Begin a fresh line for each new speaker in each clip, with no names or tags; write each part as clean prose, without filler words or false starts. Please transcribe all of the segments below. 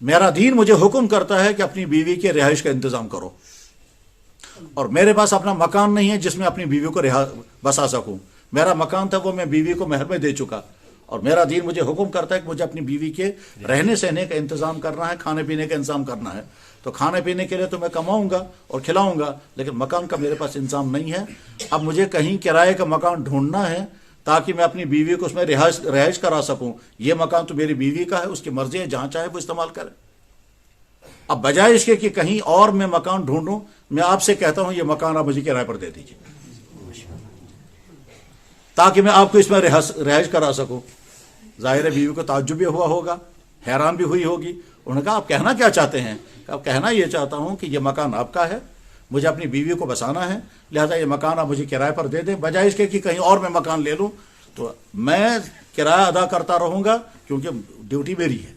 میرا دین مجھے حکم کرتا ہے کہ اپنی بیوی کے رہائش کا انتظام کرو، اور میرے پاس اپنا مکان نہیں ہے جس میں اپنی بیوی کو بسا سکوں. میرا مکان تھا وہ میں بیوی کو مہر میں دے چکا، اور میرا دین مجھے حکم کرتا ہے کہ مجھے اپنی بیوی کے رہنے سہنے کا انتظام کرنا ہے، کھانے پینے کا انتظام کرنا ہے. تو کھانے پینے کے لیے تو میں کماؤں گا اور کھلاؤں گا، لیکن مکان کا میرے پاس انتظام نہیں ہے. اب مجھے کہیں کرائے کا مکان ڈھونڈنا ہے تاکہ میں اپنی بیوی کو اس میں رہائش کرا سکوں. یہ مکان تو میری بیوی کا ہے، اس کی مرضی ہے، جہاں چاہے وہ استعمال کرے. اب بجائے اس کے کہ کہیں اور میں مکان ڈھونڈوں، میں آپ سے کہتا ہوں یہ مکان آپ مجھے کرائے پر دے دیجیے تاکہ میں آپ کو اس میں رہائش کرا سکوں. ظاہر ہے بیوی کو تعجب بھی ہوا ہوگا، حیران بھی ہوئی ہوگی. انہوں نے کہا آپ کہنا کیا چاہتے ہیں؟ اب کہنا یہ چاہتا ہوں کہ یہ مکان آپ کا ہے، مجھے اپنی بیوی کو بسانا ہے، لہذا یہ مکان آپ مجھے کرائے پر دے دیں، بجائے اس کے کہ کہیں اور میں مکان لے لوں تو میں کرایہ ادا کرتا رہوں گا کیونکہ ڈیوٹی میری ہے.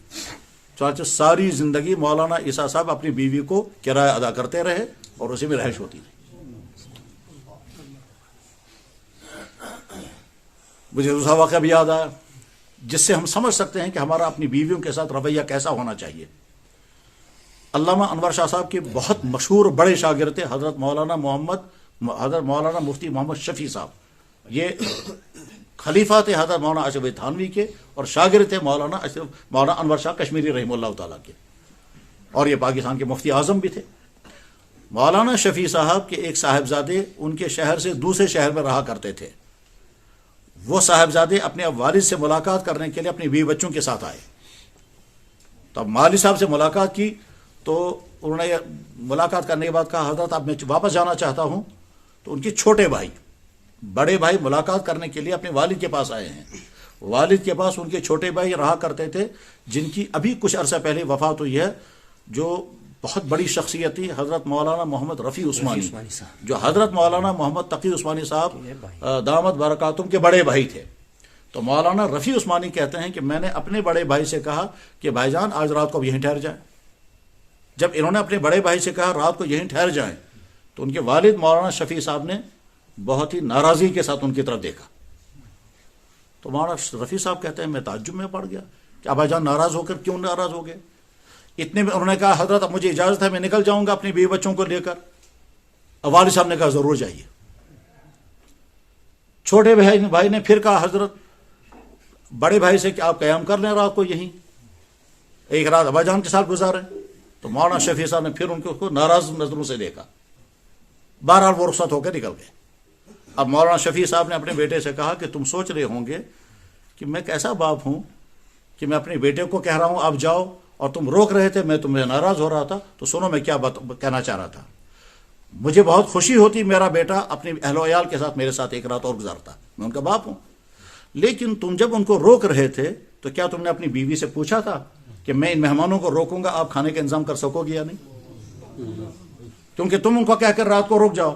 چنانچہ ساری زندگی مولانا عیسیٰ صاحب اپنی بیوی کو کرایہ ادا کرتے رہے اور اسی میں رہائش ہوتی رہی. مجھے دوسرا واقعہ بھی یاد آیا جس سے ہم سمجھ سکتے ہیں کہ ہمارا اپنی بیویوں کے ساتھ رویہ کیسا ہونا چاہیے. علامہ انور شاہ صاحب کے بہت مشہور بڑے شاگرد تھے حضرت مولانا مفتی محمد شفیع صاحب. یہ خلیفہ تھے حضرت مولانا اشرف تھانوی کے اور شاگرد تھے مولانا انور شاہ کشمیری رحمہ اللہ تعالیٰ کے، اور یہ پاکستان کے مفتی اعظم بھی تھے. مولانا شفیع صاحب کے ایک صاحبزادے ان کے شہر سے دوسرے شہر میں رہا کرتے تھے. وہ صاحبزادے اپنے والد سے ملاقات کرنے کے لیے اپنے بیوی بچوں کے ساتھ آئے. تو اب والد صاحب سے ملاقات کی تو انہوں نے ملاقات کرنے کے بعد کہا حضرت اب میں واپس جانا چاہتا ہوں. تو ان کے چھوٹے بھائی بڑے بھائی ملاقات کرنے کے لیے اپنے والد کے پاس آئے ہیں. والد کے پاس ان کے چھوٹے بھائی رہا کرتے تھے جن کی ابھی کچھ عرصہ پہلے وفات ہوئی ہے، جو بہت بڑی شخصیت تھی حضرت مولانا محمد رفیع عثمانی، جو حضرت مولانا محمد تقی عثمانی صاحب دامت برکاتہم کے بڑے بھائی تھے. تو مولانا رفیع عثمانی کہتے ہیں کہ میں نے اپنے بڑے بھائی سے کہا کہ بھائی جان آج رات کو یہیں ٹھہر جائیں. جب انہوں نے اپنے بڑے بھائی سے کہا رات کو یہیں ٹھہر جائیں تو ان کے والد مولانا شفیع صاحب نے بہت ہی ناراضی کے ساتھ ان کی طرف دیکھا. تو مولانا رفیع صاحب کہتے ہیں میں تعجب میں پڑ گیا کہ ابا جان ناراض ہو کر کیوں ناراض ہو گئے. اتنے میں انہوں نے کہا حضرت اب مجھے اجازت ہے میں نکل جاؤں گا اپنے بیوی بچوں کو لے کر. اب والد صاحب نے کہا ضرور جائیے. چھوٹے بھائی نے پھر کہا حضرت بڑے بھائی سے کہ آپ قیام کر لیں رات کو یہیں، ایک رات ابا جان کے ساتھ گزاریں. تو مولانا شفیع صاحب نے پھر ان کو ناراض نظروں سے دیکھا. بہرحال وہ رخصت ہو کے نکل گئے. اب مولانا شفیع صاحب نے اپنے بیٹے سے کہا کہ تم سوچ رہے ہوں گے کہ میں کیسا باپ ہوں کہ میں اپنے بیٹے کو کہہ رہا ہوں آپ جاؤ اور تم روک رہے تھے، میں تمہیں ناراض ہو رہا تھا. تو سنو میں کیا کہنا چاہ رہا تھا. مجھے بہت خوشی ہوتی میرا بیٹا اپنے اہل و عیال کے ساتھ میرے ساتھ ایک رات اور گزارتا، میں ان کا باپ ہوں. لیکن تم جب ان کو روک رہے تھے تو کیا تم نے اپنی بیوی سے پوچھا تھا کہ میں ان مہمانوں کو روکوں گا آپ کھانے کا انتظام کر سکو گے یا نہیں؟ کیونکہ تم ان کو کہہ کر رات کو رک جاؤ،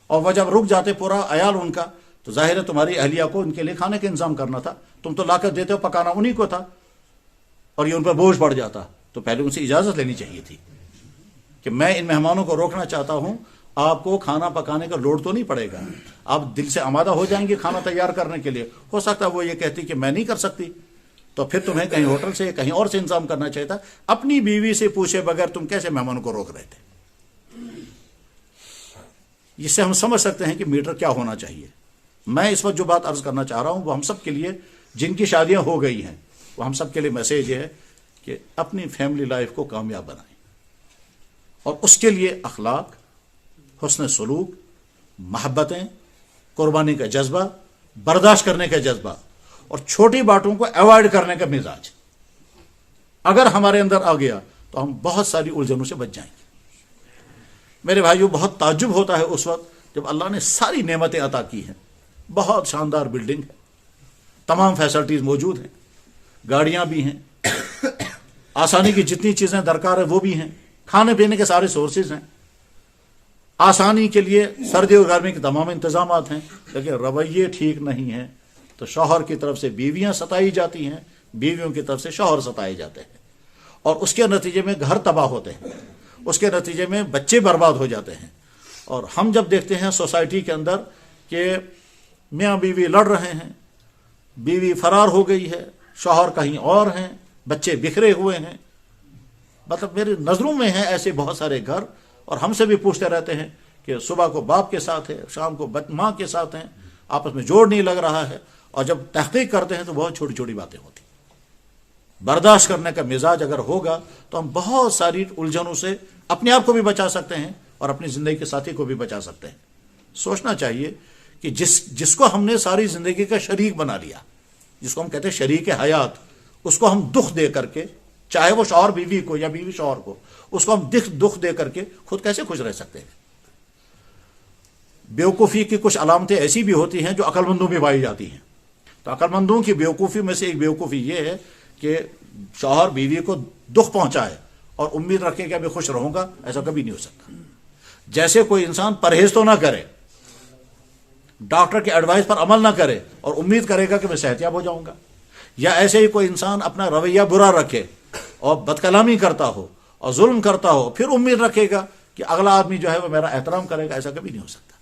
اور وہ جب رک جاتے پورا عیال ان کا تو ظاہر ہے تمہاری اہلیہ کو ان کے لیے کھانے کا انتظام کرنا تھا. تم تو لا کر دیتے ہو، پکانا انہی کو تھا اور یہ ان پر بوجھ پڑ جاتا. تو پہلے ان سے اجازت لینی چاہیے تھی کہ میں ان مہمانوں کو روکنا چاہتا ہوں، آپ کو کھانا پکانے کا لوڈ تو نہیں پڑے گا، آپ دل سے آمادہ ہو جائیں گے کھانا تیار کرنے کے لیے. ہو سکتا ہے وہ یہ کہتی کہ میں نہیں کر سکتی، تو پھر تمہیں کہیں ہوٹل سے کہیں اور سے انتظام کرنا چاہیے تھا. اپنی بیوی سے پوچھے بغیر تم کیسے مہمانوں کو روک رہے تھے؟ اس سے ہم سمجھ سکتے ہیں کہ میٹر کیا ہونا چاہیے. میں اس وقت جو بات عرض کرنا چاہ رہا ہوں وہ ہم سب کے لیے جن کی شادیاں ہو گئی ہیں وہ ہم سب کے لیے میسیج ہے کہ اپنی فیملی لائف کو کامیاب بنائیں، اور اس کے لیے اخلاق، حسن سلوک، محبتیں، قربانی کا جذبہ، برداشت کرنے کا جذبہ اور چھوٹی باتوں کو ایوائڈ کرنے کا مزاج اگر ہمارے اندر آ گیا تو ہم بہت ساری الجھنوں سے بچ جائیں گے. میرے بھائیوں بہت تعجب ہوتا ہے اس وقت جب اللہ نے ساری نعمتیں عطا کی ہیں، بہت شاندار بلڈنگ ہے، تمام فیسلٹیز موجود ہیں، گاڑیاں بھی ہیں، آسانی کی جتنی چیزیں درکار ہیں وہ بھی ہیں، کھانے پینے کے سارے سورسز ہیں، آسانی کے لیے سردی اور گرمی کے تمام انتظامات ہیں. لیکن رویے ٹھیک نہیں ہیں تو شوہر کی طرف سے بیویاں ستائی جاتی ہیں، بیویوں کی طرف سے شوہر ستائے جاتے ہیں، اور اس کے نتیجے میں گھر تباہ ہوتے ہیں، اس کے نتیجے میں بچے برباد ہو جاتے ہیں. اور ہم جب دیکھتے ہیں سوسائٹی کے اندر کہ میاں بیوی لڑ رہے ہیں، بیوی فرار ہو گئی ہے، شوہر کہیں اور ہیں، بچے بکھرے ہوئے ہیں، مطلب میری نظروں میں ہیں ایسے بہت سارے گھر، اور ہم سے بھی پوچھتے رہتے ہیں کہ صبح کو باپ کے ساتھ ہے، شام کو ماں کے ساتھ ہیں، آپس میں جوڑ نہیں لگ رہا ہے، اور جب تحقیق کرتے ہیں تو بہت چھوٹی چھوٹی باتیں ہوتی ہیں۔ برداشت کرنے کا مزاج اگر ہوگا تو ہم بہت ساری الجھنوں سے اپنے آپ کو بھی بچا سکتے ہیں اور اپنی زندگی کے ساتھی کو بھی بچا سکتے ہیں۔ سوچنا چاہیے کہ جس کو ہم نے ساری زندگی کا شریک بنا لیا، جس کو ہم کہتے ہیں شریک حیات، اس کو ہم دکھ دے کر کے، چاہے وہ شوہر بیوی کو یا بیوی شوہر کو، اس کو ہم دکھ دے کر کے خود کیسے خوش رہ سکتے ہیں؟ بیوقوفی کی کچھ علامتیں ایسی بھی ہوتی ہیں جو عقل مندوں میں پائی جاتی ہیں۔ تو عقل مندوں کی بیوقوفی میں سے ایک بیوقوفی یہ ہے کہ شوہر بیوی کو دکھ پہنچائے اور امید رکھے کہ ابھی خوش رہوں گا، ایسا کبھی نہیں ہو سکتا۔ جیسے کوئی انسان پرہیز تو نہ کرے، ڈاکٹر کے ایڈوائس پر عمل نہ کرے اور امید کرے گا کہ میں صحت یاب ہو جاؤں گا، یا ایسے ہی کوئی انسان اپنا رویہ برا رکھے اور بد کلامی کرتا ہو اور ظلم کرتا ہو، پھر امید رکھے گا کہ اگلا آدمی جو ہے وہ میرا احترام کرے گا، ایسا کبھی نہیں ہو سکتا۔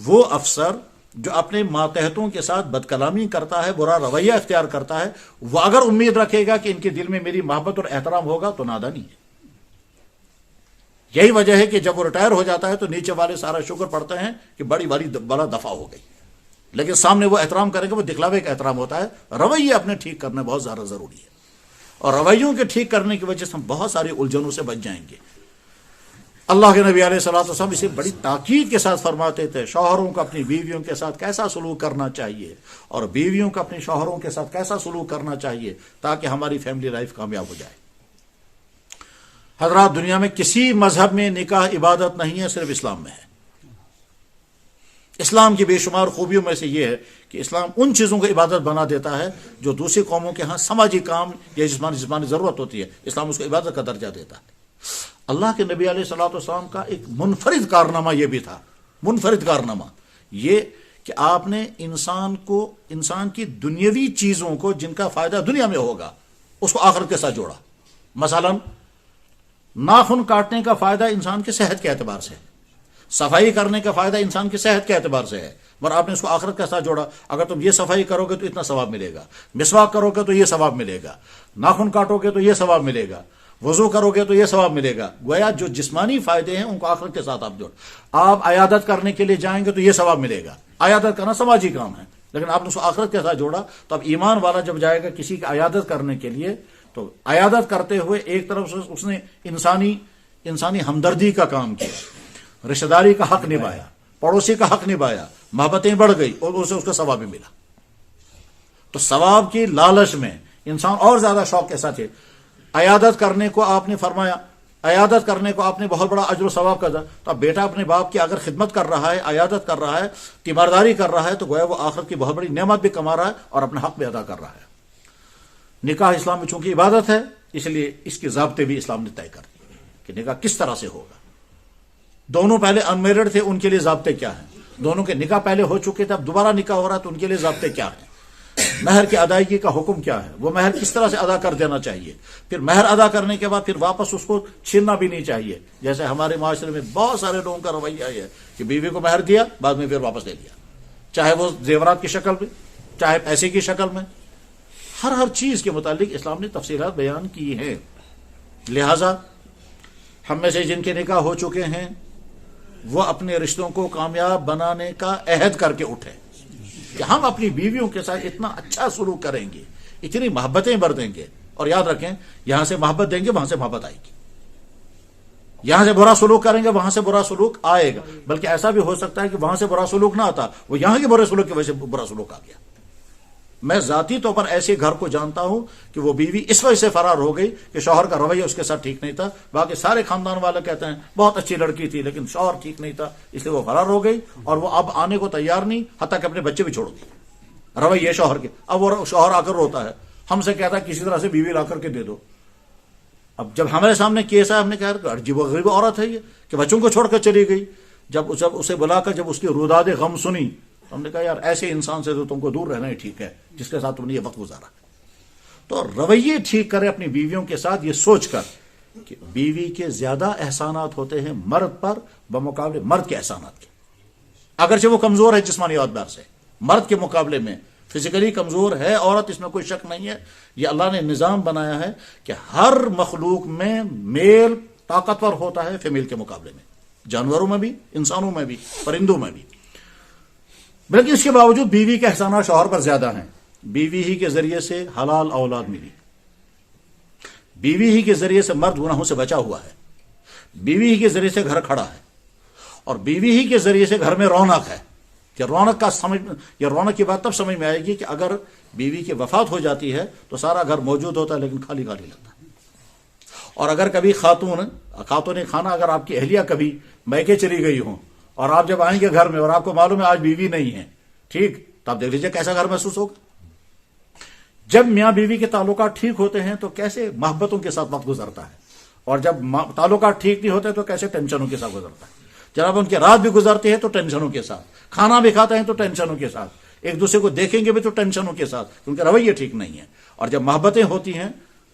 وہ افسر جو اپنے ماتحتوں کے ساتھ بد کلامی کرتا ہے، برا رویہ اختیار کرتا ہے، وہ اگر امید رکھے گا کہ ان کے دل میں میری محبت اور احترام ہوگا تو نادانی ہے۔ یہی وجہ ہے کہ جب وہ ریٹائر ہو جاتا ہے تو نیچے والے سارا شکر پڑھتے ہیں کہ بڑا دفعہ ہو گئی، لیکن سامنے وہ احترام کرے گا، وہ دکھلاوے کا احترام ہوتا ہے۔ رویے اپنے ٹھیک کرنا بہت زیادہ ضروری ہے، اور رویوں کے ٹھیک کرنے کی وجہ سے ہم بہت ساری الجھنوں سے بچ جائیں گے۔ اللہ کے نبی علیہ الصلوۃ والسلام اسے بڑی تاکید کے ساتھ فرماتے تھے، شوہروں کو اپنی بیویوں کے ساتھ کیسا سلوک کرنا چاہیے اور بیویوں کو اپنے شوہروں کے ساتھ کیسا سلوک کرنا چاہیے تاکہ ہماری فیملی لائف کامیاب ہو جائے۔ حضرات، دنیا میں کسی مذہب میں نکاح عبادت نہیں ہے، صرف اسلام میں ہے۔ اسلام کی بے شمار خوبیوں میں سے یہ ہے کہ اسلام ان چیزوں کو عبادت بنا دیتا ہے جو دوسری قوموں کے ہاں سماجی کام یا جسمانی ضرورت ہوتی ہے، اسلام اس کو عبادت کا درجہ دیتا ہے۔ اللہ کے نبی علیہ الصلوۃ والسلام کا ایک منفرد کارنامہ یہ بھی تھا، منفرد کارنامہ یہ کہ آپ نے انسان کی دنیاوی چیزوں کو جن کا فائدہ دنیا میں ہوگا اس کو آخرت کے ساتھ جوڑا۔ مثلا ناخن کاٹنے کا فائدہ انسان کی صحت کے اعتبار سے ہے، صفائی کرنے کا فائدہ انسان کی صحت کے اعتبار سے ہے، مگر آپ نے اس کو آخرت کے ساتھ جوڑا۔ اگر تم یہ صفائی کرو گے تو اتنا ثواب ملے گا، مسواک کرو گے تو یہ ثواب ملے گا، ناخن کاٹو گے تو یہ ثواب ملے گا، وضو کرو گے تو یہ ثواب ملے گا۔ گویا جو جسمانی فائدے ہیں ان کو آخرت کے ساتھ آپ جوڑ۔ آپ عیادت کرنے کے لیے جائیں گے تو یہ ثواب ملے گا، عیادت کرنا سماجی کام ہے، لیکن آپ نے اس کو آخرت کے ساتھ جوڑا۔ تو اب ایمان والا جب جائے گا کسی کی عیادت کرنے کے لیے تو عیادت کرتے ہوئے ایک طرف سے اس نے انسانی ہمدردی کا کام کیا، رشتہ داری کا حق نبھایا، پڑوسی کا حق نبھایا، محبتیں بڑھ گئی اور اسے اس کا ثواب بھی ملا۔ تو ثواب کی لالچ میں انسان اور زیادہ شوق کے ساتھ ہے۔ عیادت کرنے کو آپ نے فرمایا، عیادت کرنے کو آپ نے بہت بڑا اجر و ثواب کا، تو اب بیٹا اپنے باپ کی اگر خدمت کر رہا ہے، عیادت کر رہا ہے، تیمارداری کر رہا ہے، تو گویا وہ آخرت کی بہت بڑی نعمت بھی کما رہا ہے اور اپنا حق بھی ادا کر رہا ہے۔ نکاح اسلام میں چونکہ عبادت ہے، اس لیے اس کے ضابطے بھی اسلام نے طے کر دیے کہ نکاح کس طرح سے ہوگا۔ دونوں پہلے انمیرڈ تھے، ان کے لیے ضابطے کیا ہیں؟ دونوں کے نکاح پہلے ہو چکے تھے، اب دوبارہ نکاح ہو رہا ہے تو ان کے لیے ضابطے کیا ہیں؟ مہر کی ادائیگی کا حکم کیا ہے؟ وہ مہر کس طرح سے ادا کر دینا چاہیے؟ پھر مہر ادا کرنے کے بعد پھر واپس اس کو چھیننا بھی نہیں چاہیے، جیسے ہمارے معاشرے میں بہت سارے لوگوں کا رویہ ہے کہ بیوی کو مہر دیا، بعد میں پھر واپس لے لیا، چاہے وہ زیورات کی شکل میں، چاہے پیسے کی شکل میں۔ ہر چیز کے متعلق اسلام نے تفصیلات بیان کی ہیں۔ لہذا ہم میں سے جن کے نکاح ہو چکے ہیں وہ اپنے رشتوں کو کامیاب بنانے کا عہد کر کے اٹھے کہ ہم اپنی بیویوں کے ساتھ اتنا اچھا سلوک کریں گے، اتنی محبتیں برتیں گے، اور یاد رکھیں یہاں سے محبت دیں گے وہاں سے محبت آئے گی، یہاں سے برا سلوک کریں گے وہاں سے برا سلوک آئے گا، بلکہ ایسا بھی ہو سکتا ہے کہ وہاں سے برا سلوک نہ آتا، وہ یہاں کے برے سلوک کی وجہ سے برا سلوک آ گیا۔ میں ذاتی طور پر ایسے گھر کو جانتا ہوں کہ وہ بیوی اس وجہ سے فرار ہو گئی کہ شوہر کا رویہ اس کے ساتھ ٹھیک نہیں تھا، باقی سارے خاندان والے کہتے ہیں بہت اچھی لڑکی تھی لیکن شوہر ٹھیک نہیں تھا، اس لیے وہ فرار ہو گئی اور وہ اب آنے کو تیار نہیں، حتیٰ کہ اپنے بچے بھی چھوڑ دیے رویہ شوہر کے۔ اب وہ شوہر آ کر روتا ہے، ہم سے کہتا ہے کسی طرح سے بیوی لا کر کے دے دو۔ اب جب ہمارے سامنے کیس ہے، ہم نے کہا عجیب و غریب عورت ہے یہ کہ بچوں کو چھوڑ کر چلی گئی۔ جب اسے بلا کر جب اس کی روداد غم سنی تو ہم نے کہا یار ایسے انسان سے تو تم کو دور رہنا ہی ٹھیک ہے جس کے ساتھ تم نے یہ وقت گزارا۔ تو رویے ٹھیک کرے اپنی بیویوں کے ساتھ، یہ سوچ کر کہ بیوی کے زیادہ احسانات ہوتے ہیں مرد پر بمقابلے مرد کے احسانات کے، اگرچہ وہ کمزور ہے جسمانی اعتبار سے، مرد کے مقابلے میں فزیکلی کمزور ہے عورت، اس میں کوئی شک نہیں ہے. یہ اللہ نے نظام بنایا ہے کہ ہر مخلوق میں میل طاقتور ہوتا ہے فیمیل کے مقابلے میں، جانوروں میں بھی، انسانوں میں بھی، پرندوں میں بھی. بلکہ اس کے باوجود بیوی کے احسانات شوہر پر زیادہ ہیں. بیوی ہی کے ذریعے سے حلال اولاد ملی، بیوی ہی کے ذریعے سے مرد گناہوں سے بچا ہوا ہے، بیوی ہی کے ذریعے سے گھر کھڑا ہے، اور بیوی ہی کے ذریعے سے گھر میں رونق ہے. کہ رونق کا سمجھ، یہ رونق کی بات تب سمجھ میں آئے گی کہ اگر بیوی کی وفات ہو جاتی ہے تو سارا گھر موجود ہوتا ہے لیکن خالی خالی لگتا ہے. اور اگر کبھی خاتون خانہ، اگر آپ کی اہلیہ کبھی میکے چلی گئی ہوں اور آپ جب آئیں گے گھر میں اور آپ کو معلوم ہے آج بیوی نہیں ہے، ٹھیک، تو آپ دیکھ لیجیے کیسا گھر محسوس ہوگا. جب میاں بیوی کے تعلقات ٹھیک ہوتے ہیں تو کیسے محبتوں کے ساتھ وقت گزرتا ہے، اور جب تعلقات ٹھیک نہیں ہوتے تو کیسے ٹینشنوں کے ساتھ گزرتا ہے. جناب ان کی رات بھی گزرتی ہے تو ٹینشنوں کے ساتھ، کھانا بھی کھاتے ہیں تو ٹینشنوں کے ساتھ، ایک دوسرے کو دیکھیں گے بھی تو ٹینشنوں کے ساتھ، کیونکہ رویے ٹھیک نہیں ہے. اور جب محبتیں ہوتی ہیں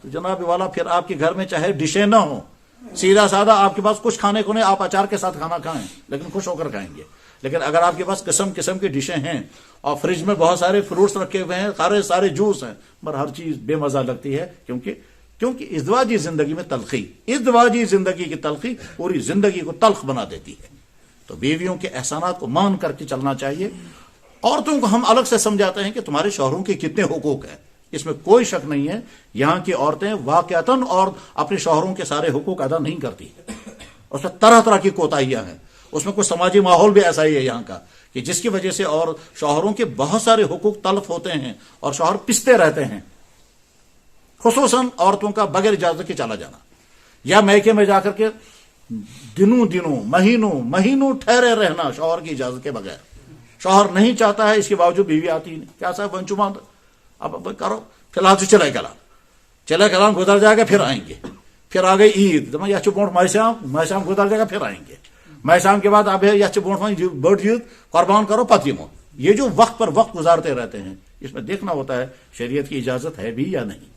تو جناب والا پھر آپ کے گھر میں چاہے ڈشیں نہ ہوں، سیدھا سادہ آپ کے پاس کچھ کھانے کو نہیں، آپ اچار کے ساتھ کھانا کھائیں لیکن خوش ہو کر کھائیں گے. لیکن اگر آپ کے پاس قسم قسم کی ڈشیں ہیں اور فریج میں بہت سارے فروٹس رکھے ہوئے ہیں، سارے جوس ہیں، مگر ہر چیز بے مزہ لگتی ہے، کیونکہ ازدواجی زندگی میں تلخی، ازدواجی زندگی کی تلخی پوری زندگی کو تلخ بنا دیتی ہے. تو بیویوں کے احسانات کو مان کر کے چلنا چاہیے. عورتوں کو ہم الگ سے سمجھاتے ہیں کہ تمہارے شوہروں کے کتنے حقوق ہیں، اس میں کوئی شک نہیں ہے. یہاں کی عورتیں واقعتاً اور اپنے شوہروں کے سارے حقوق ادا نہیں کرتی، اس میں طرح طرح کی کوتاہیاں ہیں. اس میں کچھ سماجی ماحول بھی ایسا ہی ہے یہاں کا کہ جس کی وجہ سے اور شوہروں کے بہت سارے حقوق تلف ہوتے ہیں اور شوہر پستے رہتے ہیں. خصوصاً عورتوں کا بغیر اجازت کے چلا جانا یا میکے میں جا کر کے دنوں مہینوں ٹھہرے رہنا شوہر کی اجازت کے بغیر. شوہر نہیں چاہتا ہے، اس کے باوجود بیوی آتی ہی نہیں. کیا صاحب ونچو اب کرو، فی الحال تو چلے کلام گزر جائے گا، پھر آئیں گے. پھر آ گئی عید، یا بونٹ ماہ شام گزر جائے گا، پھر آئیں گے. ماہ شام کے بعد اب یا بونٹ بڑ عید قربان کرو پتی مو. یہ جو وقت پر وقت گزارتے رہتے ہیں، اس میں دیکھنا ہوتا ہے شریعت کی اجازت ہے بھی یا نہیں.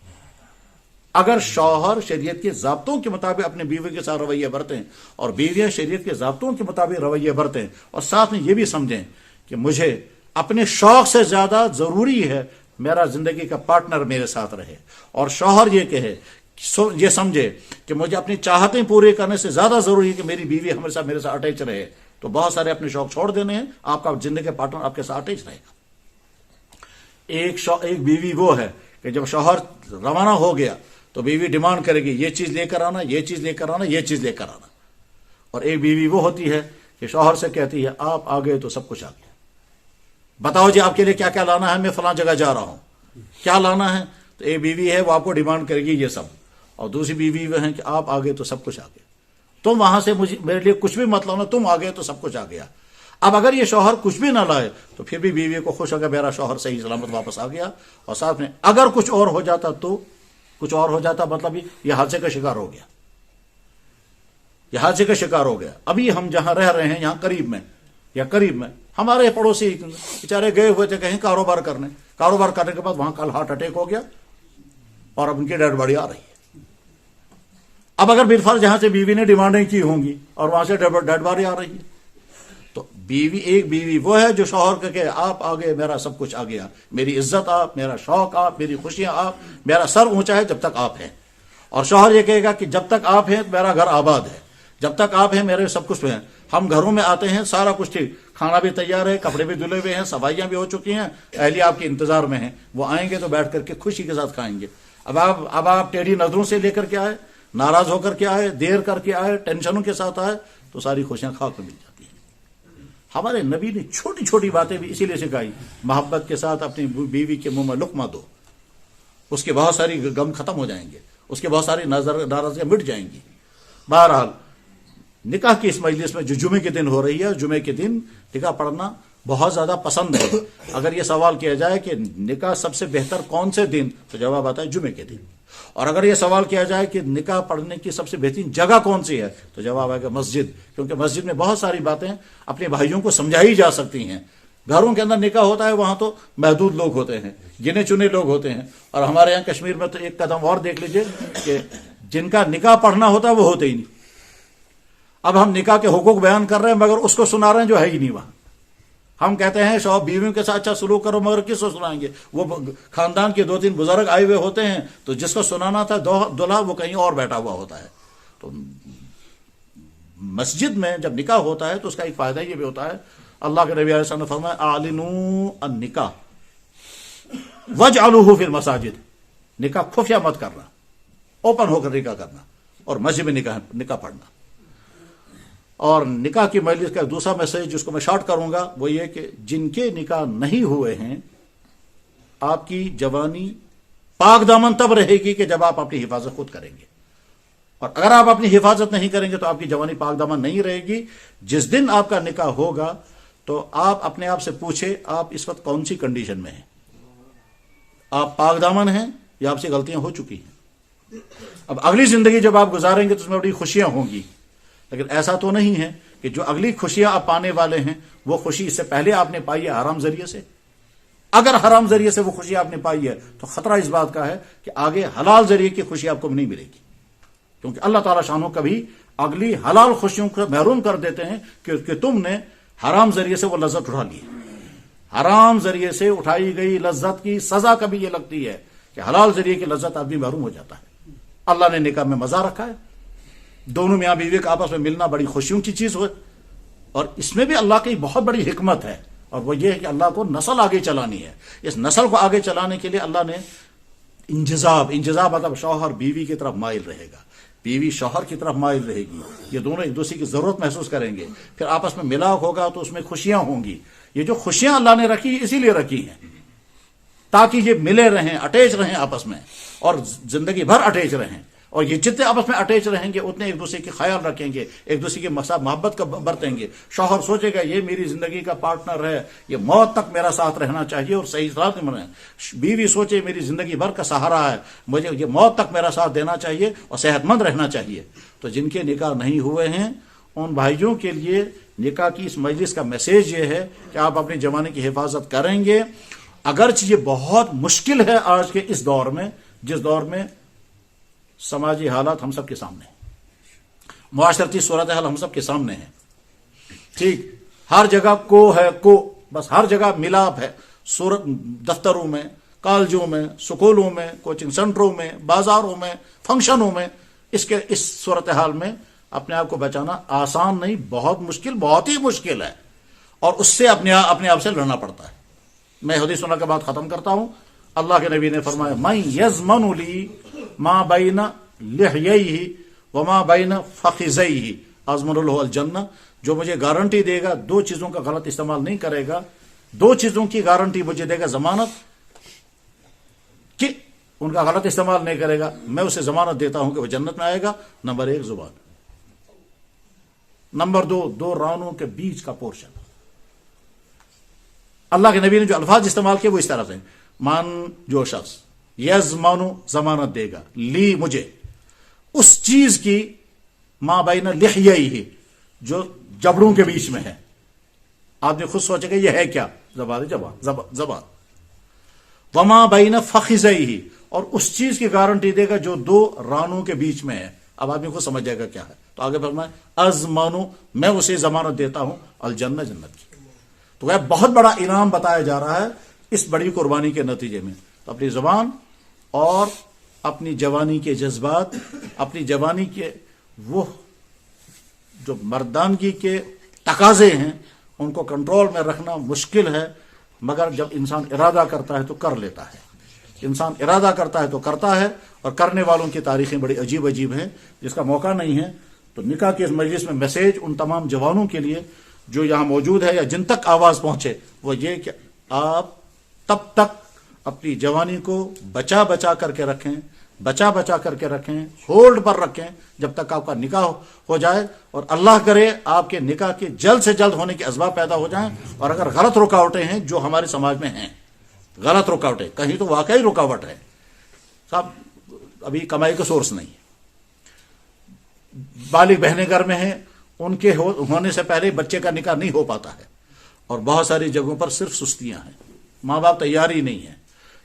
اگر شوہر شریعت کے ضابطوں کے مطابق اپنے بیوی کے ساتھ رویہ برتیں اور بیویاں شریعت کے ضابطوں کے مطابق رویہ برتیں، اور ساتھ میں یہ بھی سمجھیں کہ مجھے اپنے شوق سے زیادہ ضروری ہے میرا زندگی کا پارٹنر میرے ساتھ رہے، اور شوہر یہ سمجھے کہ مجھے اپنی چاہتیں پوری کرنے سے زیادہ ضروری ہے کہ میری بیوی ہمیشہ میرے ساتھ اٹیچ رہے، تو بہت سارے اپنے شوق چھوڑ دینے ہیں، آپ کا زندگی کا پارٹنر آپ کے ساتھ اٹیچ رہے گا. ایک بیوی وہ ہے کہ جب شوہر روانہ ہو گیا تو بیوی ڈیمانڈ کرے گی یہ چیز لے کر آنا، یہ چیز لے کر آنا، یہ چیز لے کر آنا. اور ایک بیوی وہ ہوتی ہے کہ شوہر سے کہتی ہے آپ آ گئے تو سب کچھ آ گیا، بتاؤ جی آپ کے لیے کیا کیا لانا ہے، میں فلاں جگہ جا رہا ہوں، کیا لانا ہے. تو ایک بیوی ہے وہ آپ کو ڈیمانڈ کرے گی یہ سب، اور دوسری بیوی وہ ہے کہ آپ آ گئے تو سب کچھ آ گیا، تم وہاں سے میرے لیے کچھ بھی مت لانا، تم آ گئے تو سب کچھ آ گیا. اب اگر یہ شوہر کچھ بھی نہ لائے تو پھر بھی بیوی کو خوش ہو گیا میرا شوہر صحیح سلامت واپس آ گیا. اور ساتھ میں اگر کچھ اور ہو جاتا مطلب یہ حادثے کا شکار ہو گیا. ابھی ہم جہاں رہ رہے ہیں یہاں قریب میں ہمارے پڑوسی بیچارے گئے ہوئے تھے کہیں کاروبار کرنے کے بعد وہاں کل ہارٹ اٹیک ہو گیا اور اب ان کی ڈیڈ باڈی آ رہی ہے. اب اگر بالفرض جہاں سے بیوی نے ڈیمانڈیں کی ہوں گی اور وہاں سے ڈیڈ باڈی آ رہی ہے، تو ایک بیوی وہ ہے جو شوہر کے کہ آپ آگے میرا سب کچھ آ گیا، میری عزت آپ، میرا شوق آپ، میری خوشیاں آپ، میرا سر اونچا ہے جب تک آپ ہیں. اور شوہر یہ کہے گا کہ جب تک آپ ہیں میرا گھر آباد ہے، جب تک آپ ہیں میرے سب کچھ ہیں. ہم گھروں میں آتے ہیں سارا کچھ ٹھیک، کھانا بھی تیار ہے، کپڑے بھی دھلے ہوئے ہیں، صفائیاں بھی ہو چکی ہیں، اہلیہ آپ کے انتظار میں ہیں، وہ آئیں گے تو بیٹھ کر کے خوشی کے ساتھ کھائیں گے. اب آپ ٹیڑھی نظروں سے لے کر کے آئے، ناراض ہو کر کے آئے، دیر کر کے آئے، ٹینشنوں کے ساتھ آئے، تو ساری خوشیاں خاک میں مل جاتی ہیں. ہمارے نبی نے چھوٹی چھوٹی باتیں بھی اسی لیے سکھائی، محبت کے ساتھ اپنی بیوی کے منہ میں لقمہ دو، اس کے بہت ساری غم ختم ہو جائیں گے، اس کے بہت ساری ناراضیاں مٹ جائیں گی. بہرحال نکاح کی اس مجلس میں جو جمعے کے دن ہو رہی ہے، جمعے کے دن نکاح پڑھنا بہت زیادہ پسند ہے. اگر یہ سوال کیا جائے کہ نکاح سب سے بہتر کون سے دن، تو جواب آتا ہے جمعے کے دن. اور اگر یہ سوال کیا جائے کہ نکاح پڑھنے کی سب سے بہترین جگہ کون سی ہے، تو جواب آئے گا مسجد، کیونکہ مسجد میں بہت ساری باتیں اپنے بھائیوں کو سمجھائی جا سکتی ہیں. گھروں کے اندر نکاح ہوتا ہے وہاں تو محدود لوگ ہوتے ہیں، گنے چنے لوگ ہوتے ہیں. اور ہمارے یہاں کشمیر میں تو ایک قدم اور دیکھ لیجئے کہ جن کا نکاح پڑھنا ہوتا ہے وہ ہوتے ہی نہیں. اب ہم نکاح کے حقوق بیان کر رہے ہیں مگر اس کو سنا رہے ہیں جو ہے ہی نہیں وہاں. ہم کہتے ہیں شوہر بیویوں کے ساتھ اچھا سلوک کرو، مگر کس کو سنائیں گے؟ وہ خاندان کے 2-3 بزرگ آئے ہوئے ہوتے ہیں، تو جس کو سنانا تھا دلہا وہ کہیں اور بیٹھا ہوا ہوتا ہے۔ تو مسجد میں جب نکاح ہوتا ہے تو اس کا ایک فائدہ یہ بھی ہوتا ہے، اللہ کے نبی علیہ السلام نے فرمایا اعلنوا النکاح واجعلوہ فی المساجد، نکاح خفیہ مت کرنا، اوپن ہو کر نکاح کرنا اور مسجد میں نکاح پڑھنا۔ اور نکاح کی مجلس کا دوسرا میسج جس کو میں شارٹ کروں گا وہ یہ کہ جن کے نکاح نہیں ہوئے ہیں، آپ کی جوانی پاک دامن تب رہے گی کہ جب آپ اپنی حفاظت خود کریں گے، اور اگر آپ اپنی حفاظت نہیں کریں گے تو آپ کی جوانی پاک دامن نہیں رہے گی۔ جس دن آپ کا نکاح ہوگا تو آپ اپنے آپ سے پوچھیں آپ اس وقت کون سی کنڈیشن میں ہیں، آپ پاک دامن ہیں یا آپ سے غلطیاں ہو چکی ہیں؟ اب اگلی زندگی جب آپ گزاریں گے تو اس میں بڑی خوشیاں ہوں گی، لیکن ایسا تو نہیں ہے کہ جو اگلی خوشیاں آپ پانے والے ہیں وہ خوشی اس سے پہلے آپ نے پائی ہے حرام ذریعے سے۔ اگر حرام ذریعے سے وہ خوشی آپ نے پائی ہے تو خطرہ اس بات کا ہے کہ آگے حلال ذریعے کی خوشی آپ کو نہیں ملے گی، کیونکہ اللہ تعالیٰ شانو کبھی اگلی حلال خوشیوں کو محروم کر دیتے ہیں کہ تم نے حرام ذریعے سے وہ لذت اٹھا لی۔ حرام ذریعے سے اٹھائی گئی لذت کی سزا کبھی یہ لگتی ہے کہ حلال ذریعے کی لذت آدمی محروم ہو جاتا ہے۔ اللہ نے نکاح میں مزہ رکھا ہے، دونوں میاں بیوی کا آپس میں ملنا بڑی خوشیوں کی چیز ہو، اور اس میں بھی اللہ کی بہت بڑی حکمت ہے، اور وہ یہ ہے کہ اللہ کو نسل آگے چلانی ہے۔ اس نسل کو آگے چلانے کے لیے اللہ نے انجذاب مطلب شوہر بیوی کی طرف مائل رہے گا، بیوی شوہر کی طرف مائل رہے گی، یہ دونوں ایک دوسرے کی ضرورت محسوس کریں گے، پھر آپس میں ملاپ ہوگا تو اس میں خوشیاں ہوں گی۔ یہ جو خوشیاں اللہ نے رکھی اسی لیے رکھی ہیں تاکہ یہ ملے رہیں، اٹیچ رہیں آپس میں، اور زندگی بھر اٹیچ رہیں، اور یہ جتنے آپس میں اٹیچ رہیں گے اتنے ایک دوسرے کی خیال رکھیں گے، ایک دوسرے کی محبت کا برتیں گے۔ شوہر سوچے گا یہ میری زندگی کا پارٹنر ہے، یہ موت تک میرا ساتھ رہنا چاہیے اور صحیح رات میں رہے۔ بیوی سوچے میری زندگی بھر کا سہارا ہے، مجھے یہ موت تک میرا ساتھ دینا چاہیے اور صحت مند رہنا چاہیے۔ تو جن کے نکاح نہیں ہوئے ہیں ان بھائیوں کے لیے نکاح کی اس مجلس کا میسیج یہ ہے کہ آپ اپنی جوانی کی حفاظت کریں گے، اگرچہ یہ بہت مشکل ہے آج کے اس دور میں، جس دور میں سماجی حالات ہم سب کے سامنے ہیں، معاشرتی صورتحال ہم سب کے سامنے ہیں۔ ٹھیک، ہر جگہ بس ہر جگہ ملاپ ہے، دفتروں میں، کالجوں میں، سکولوں میں، کوچنگ سینٹروں میں، بازاروں میں، فنکشنوں میں۔ اس صورتحال میں اپنے آپ کو بچانا آسان نہیں، بہت مشکل، بہت ہی مشکل ہے، اور اس سے اپنے آپ سے لڑنا پڑتا ہے۔ میں حدیث سنا کے بعد ختم کرتا ہوں۔ اللہ کے نبی نے فرمایا من یضمن لی ما بین لحییہ وما بین فخذیہ اضمن له الجنہ، جو مجھے گارنٹی دے گا، 2 چیزوں کا غلط استعمال نہیں کرے گا، 2 چیزوں کی گارنٹی مجھے دے گا، ضمانت کہ ان کا غلط استعمال نہیں کرے گا، میں اسے ضمانت دیتا ہوں کہ وہ جنت میں آئے گا۔ نمبر 1 زبان، نمبر 2 رانوں کے بیچ کا پورشن۔ اللہ کے نبی نے جو الفاظ استعمال کیے وہ اس طرح سے، جو شخص یضمن ضمانت دے گا لی مجھے اس چیز کی ما بین لحییہ جو جبڑوں کے بیچ میں ہے۔ آدمی خود سوچے گا یہ ہے کیا؟ زبان۔ وما بین فخذیہ، اور اس چیز کی گارنٹی دے گا جو 2 رانوں کے بیچ میں ہے۔ اب آدمی خود سمجھ جائے گا کیا ہے، تو آگے فرمایا اضمن، میں اسے ضمانت دیتا ہوں الجنہ، جنت کی۔ تو وہ بہت بڑا انعام بتایا جا رہا ہے اس بڑی قربانی کے نتیجے میں۔ تو اپنی زبان اور اپنی جوانی کے جذبات، اپنی جوانی کے وہ جو مردانگی کے تقاضے ہیں ان کو کنٹرول میں رکھنا مشکل ہے، مگر جب انسان ارادہ کرتا ہے تو کر لیتا ہے۔ انسان ارادہ کرتا ہے تو کرتا ہے، اور کرنے والوں کی تاریخیں بڑی عجیب ہیں، جس کا موقع نہیں ہے۔ تو نکاح کی اس مجلس میں میسیج ان تمام جوانوں کے لیے جو یہاں موجود ہے یا جن تک آواز پہنچے وہ یہ کہ آپ تب تک اپنی جوانی کو بچا بچا کر کے رکھیں، ہولڈ پر رکھیں جب تک آپ کا نکاح ہو جائے، اور اللہ کرے آپ کے نکاح کے جلد سے جلد ہونے کے اسباب پیدا ہو جائیں۔ اور اگر غلط رکاوٹیں ہیں جو ہمارے سماج میں ہیں، غلط رکاوٹیں، کہیں تو واقعی رکاوٹ ہے، صاحب ابھی کمائی کا سورس نہیں، بالغ بہنیں گھر میں ہیں، ان کے ہونے سے پہلے بچے کا نکاح نہیں ہو پاتا ہے، اور بہت ساری جگہوں پر صرف سستیاں ہیں، ماں باپ تیار ہی نہیں ہے،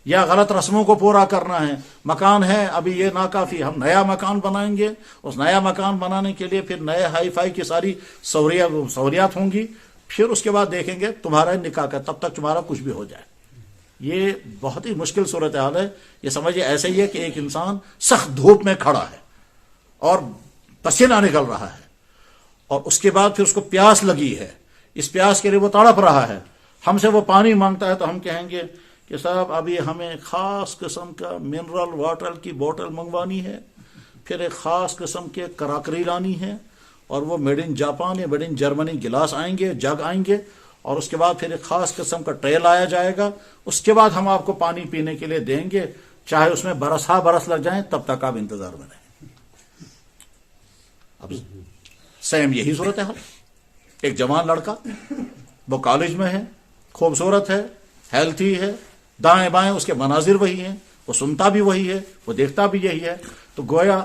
یا غلط رسموں کو پورا کرنا ہے۔ مکان ہے ابھی یہ ناکافی، ہم نیا مکان بنائیں گے، اس نیا مکان بنانے کے لیے پھر نئے ہائی فائی کی ساری سہولیات ہوں گی، پھر اس کے بعد دیکھیں گے تمہارا نکاح کا، تب تک تمہارا کچھ بھی ہو جائے. یہ بہت ہی مشکل صورتحال ہے. یہ سمجھیے ایسے ہی ہے کہ ایک انسان سخت دھوپ میں کھڑا ہے اور پسینہ نکل رہا ہے، اور اس کے بعد پھر اس کو پیاس لگی ہے، اس پیاس کے لیے وہ تڑپ رہا ہے. ہم سے وہ پانی مانگتا ہے تو ہم کہیں گے کہ صاحب ابھی ہمیں خاص قسم کا منرل واٹر کی بوتل منگوانی ہے، پھر ایک خاص قسم کے کراکری لانی ہے، اور وہ میڈ ان جاپان یا میڈ ان جرمنی گلاس آئیں گے، جگ آئیں گے، اور اس کے بعد پھر ایک خاص قسم کا ٹرے لایا جائے گا. اس کے بعد ہم آپ کو پانی پینے کے لیے دیں گے، چاہے اس میں برس لگ جائیں، تب تک آپ انتظار میں رہیں. اب سیم یہی صورت ہے. ایک جوان لڑکا وہ کالج میں ہے، خوبصورت ہے، ہیلتھی ہے، دائیں بائیں اس کے مناظر وہی ہیں، وہ سنتا بھی وہی ہے، وہ دیکھتا بھی یہی ہے، تو گویا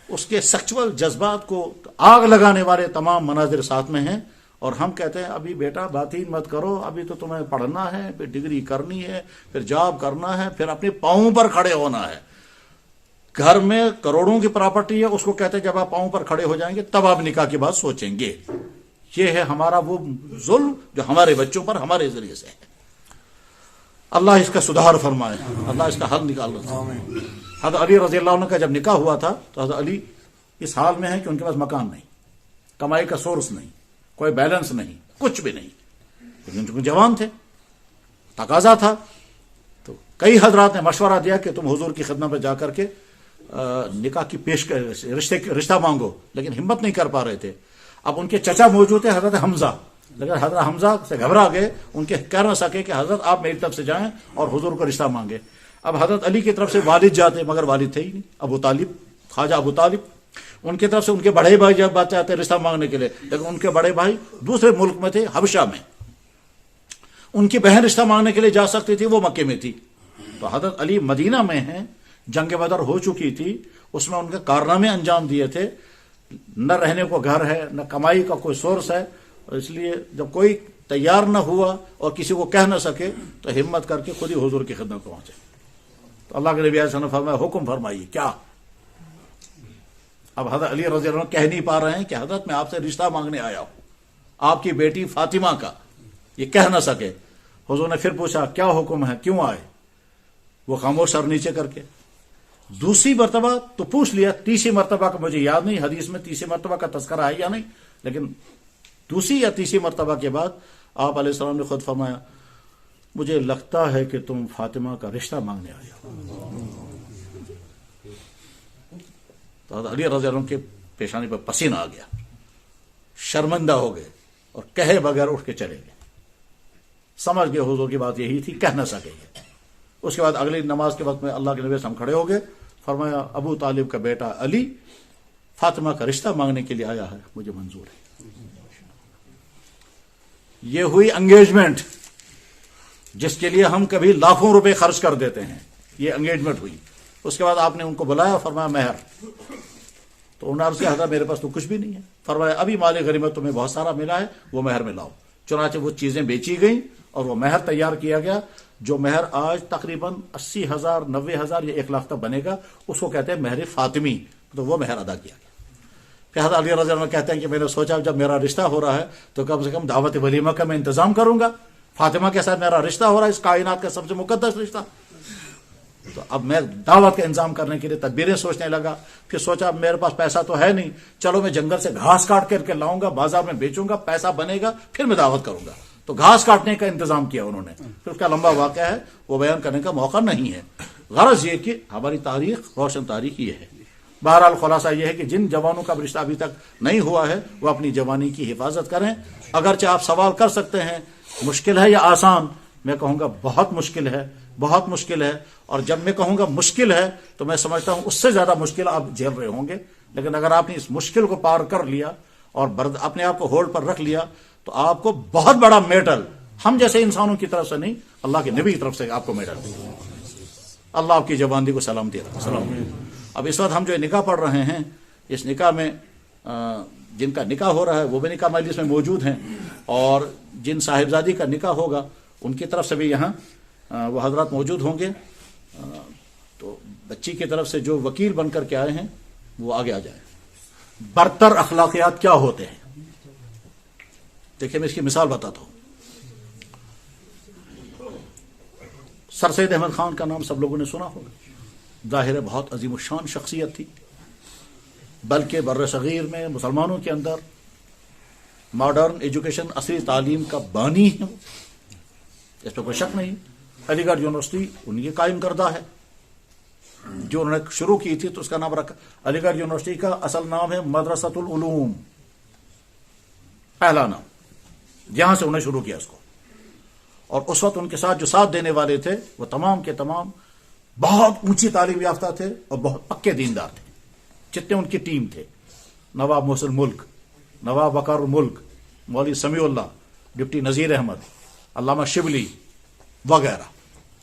اس کے سیکچول جذبات کو آگ لگانے والے تمام مناظر ساتھ میں ہیں. اور ہم کہتے ہیں ابھی بیٹا بات ہی مت کرو، ابھی تو تمہیں پڑھنا ہے، پھر ڈگری کرنی ہے، پھر جاب کرنا ہے، پھر اپنے پاؤں پر کھڑے ہونا ہے. گھر میں کروڑوں کی پراپرٹی ہے، اس کو کہتے ہیں جب آپ پاؤں پر کھڑے ہو جائیں گے تب آپ نکاح کی بات سوچیں گے. یہ ہے ہمارا وہ ظلم جو ہمارے بچوں پر ہمارے ذریعے سے ہے. اللہ اس کا سدھار فرمائے، اللہ اس کا حل نکال رہا ہے. حضرت علی رضی اللہ عنہ کا جب نکاح ہوا تھا تو حضرت علی اس حال میں ہے کہ ان کے پاس مکان نہیں، کمائی کا سورس نہیں، کوئی بیلنس نہیں، کچھ بھی نہیں، لیکن چونکہ جوان تھے، تقاضا تھا، تو کئی حضرات نے مشورہ دیا کہ تم حضور کی خدمت میں جا کر کے نکاح کی رشتہ مانگو، لیکن ہمت نہیں کر پا رہے تھے. اب ان کے چچا موجود تھے حضرت حمزہ، لیکن حضرت حمزہ سے گھبرا گئے، ان کے کہہ نہ سکے کہ حضرت آپ میری طرف سے جائیں اور حضور کو رشتہ مانگے. اب حضرت علی کی طرف سے والد جاتے، مگر والد تھے ہی نہیں، ابو طالب، خواجہ ابو طالب. ان کی طرف سے ان کے بڑے بھائی جب بات چاہتے رشتہ مانگنے کے لیے، لیکن ان کے بڑے بھائی دوسرے ملک میں تھے، حبشہ میں. ان کی بہن رشتہ مانگنے کے لیے جا سکتی تھی، وہ مکے میں تھی. تو حضرت علی مدینہ میں ہیں، جنگ بدر ہو چکی تھی، اس میں ان کے کارنامے انجام دیے تھے، نہ رہنے کو گھر ہے، نہ کمائی کا کوئی سورس ہے. اس لیے جب کوئی تیار نہ ہوا اور کسی کو کہہ نہ سکے تو ہمت کر کے خود ہی حضور کی خدمت پہنچے. تو اللہ کے نبی علیہ السلام نے فرمایا حکم فرمائیے کیا. اب حضرت علی رضی اللہ عنہ کہہ نہیں پا رہے ہیں کہ حضرت میں آپ سے رشتہ مانگنے آیا ہوں، آپ کی بیٹی فاطمہ کا. یہ کہہ نہ سکے. حضور نے پھر پوچھا کیا حکم ہے، کیوں آئے؟ وہ خاموش سر نیچے کر کے. دوسری مرتبہ تو پوچھ لیا، تیسری مرتبہ کا مجھے یاد نہیں، حدیث میں تیسری مرتبہ کا تذکرہ ہے یا نہیں، لیکن دوسری یا تیسری مرتبہ کے بعد آپ علیہ السلام نے خود فرمایا مجھے لگتا ہے کہ تم فاطمہ کا رشتہ مانگنے آئے ہو. تو علی رضی اللہ عنہ کے پیشانی پر پسینہ آ گیا، شرمندہ ہو گئے اور کہے بغیر اٹھ کے چلے گئے. سمجھ گئے حضور کی بات یہی تھی، کہہ نہ سکے گے. اس کے بعد اگلی نماز کے وقت میں اللہ کے نبی ہم کھڑے ہو گئے، فرمایا ابو طالب کا بیٹا علی فاطمہ کا رشتہ مانگنے کے لیے آیا ہے، مجھے منظور ہے. یہ ہوئی انگیجمنٹ جس کے لیے ہم کبھی لاکھوں روپے خرچ کر دیتے ہیں. یہ انگیجمنٹ ہوئی. اس کے بعد آپ نے ان کو بلایا، فرمایا مہر. تو انہوں نے عرض کیا حضرت میرے پاس تو کچھ بھی نہیں ہے. فرمایا ابھی مال غنیمت تمہیں بہت سارا ملا ہے، وہ مہر میں لاؤ. چنانچہ وہ چیزیں بیچی گئیں اور وہ مہر تیار کیا گیا، جو مہر آج تقریباً 80,000 90,000 یا 1,00,000 تک بنے گا، اس کو کہتے ہیں مہر فاطمی. تو وہ مہر ادا کیا گیا. پھر حضرت علی رضی اللہ عنہ کہتے ہیں کہ میں نے سوچا جب میرا رشتہ ہو رہا ہے تو کم سے کم دعوت ولیمہ کا میں انتظام کروں گا. فاطمہ کے ساتھ میرا رشتہ ہو رہا ہے، اس کائنات کا سب سے مقدس رشتہ. تو اب میں دعوت کا انتظام کرنے کے لیے تدبیریں سوچنے لگا. پھر سوچا اب میرے پاس پیسہ تو ہے نہیں، چلو میں جنگل سے گھاس کاٹ کر کے لاؤں گا، بازار میں بیچوں گا، پیسہ بنے گا، پھر میں دعوت کروں گا. تو گھاس کاٹنے کا انتظام کیا انہوں نے. پھر اس کا لمبا واقعہ ہے، وہ بیان کرنے کا موقع نہیں ہے. غرض یہ کہ ہماری تاریخ روشن تاریخ یہ ہے. بہرحال خلاصہ یہ ہے کہ جن جوانوں کا رشتہ ابھی تک نہیں ہوا ہے وہ اپنی جوانی کی حفاظت کریں. اگرچہ آپ سوال کر سکتے ہیں مشکل ہے یا آسان، میں کہوں گا بہت مشکل ہے، بہت مشکل ہے. اور جب میں کہوں گا مشکل ہے تو میں سمجھتا ہوں اس سے زیادہ مشکل آپ جھیل رہے ہوں گے. لیکن اگر آپ نے اس مشکل کو پار کر لیا اور اپنے آپ کو ہولڈ پر رکھ لیا تو آپ کو بہت بڑا میڈل ہم جیسے انسانوں کی طرف سے نہیں، اللہ کے نبی کی طرف سے آپ کو میڈل دے. اللہ آپ کی جوانی کو سلام دے رہا. سلام. اب اس وقت ہم جو نکاح پڑھ رہے ہیں، اس نکاح میں جن کا نکاح ہو رہا ہے وہ بھی نکاح مجلس میں موجود ہیں، اور جن صاحبزادی کا نکاح ہوگا ان کی طرف سے بھی یہاں وہ حضرات موجود ہوں گے. تو بچی کی طرف سے جو وکیل بن کر کے آئے ہیں وہ آگے آ جائیں. برتر اخلاقیات کیا ہوتے ہیں دیکھیے میں اس کی مثال بتاتا ہوں. سر سید احمد خان کا نام سب لوگوں نے سنا ہوگا. ظاہر ہے بہت عظیم الشان شخصیت تھی، بلکہ بر صغیر میں مسلمانوں کے اندر ماڈرن ایجوکیشن عصری تعلیم کا بانی ہے، اس پہ کوئی شک نہیں. علی گڑھ یونیورسٹی ان کی قائم کردہ ہے، جو انہوں نے شروع کی تھی تو اس کا نام رکھا. علی گڑھ یونیورسٹی کا اصل نام ہے مدرسۃ العلوم، پہلا نام جہاں سے انہوں نے شروع کیا اس کو. اور اس وقت ان کے ساتھ جو ساتھ دینے والے تھے وہ تمام کے تمام بہت اونچی تعلیم یافتہ تھے اور بہت پکے دیندار تھے. جتنے ان کی ٹیم تھے، نواب محسن ملک، نواب وقار الملک، مولوی سمیع اللہ، ڈپٹی نذیر احمد، علامہ شبلی وغیرہ،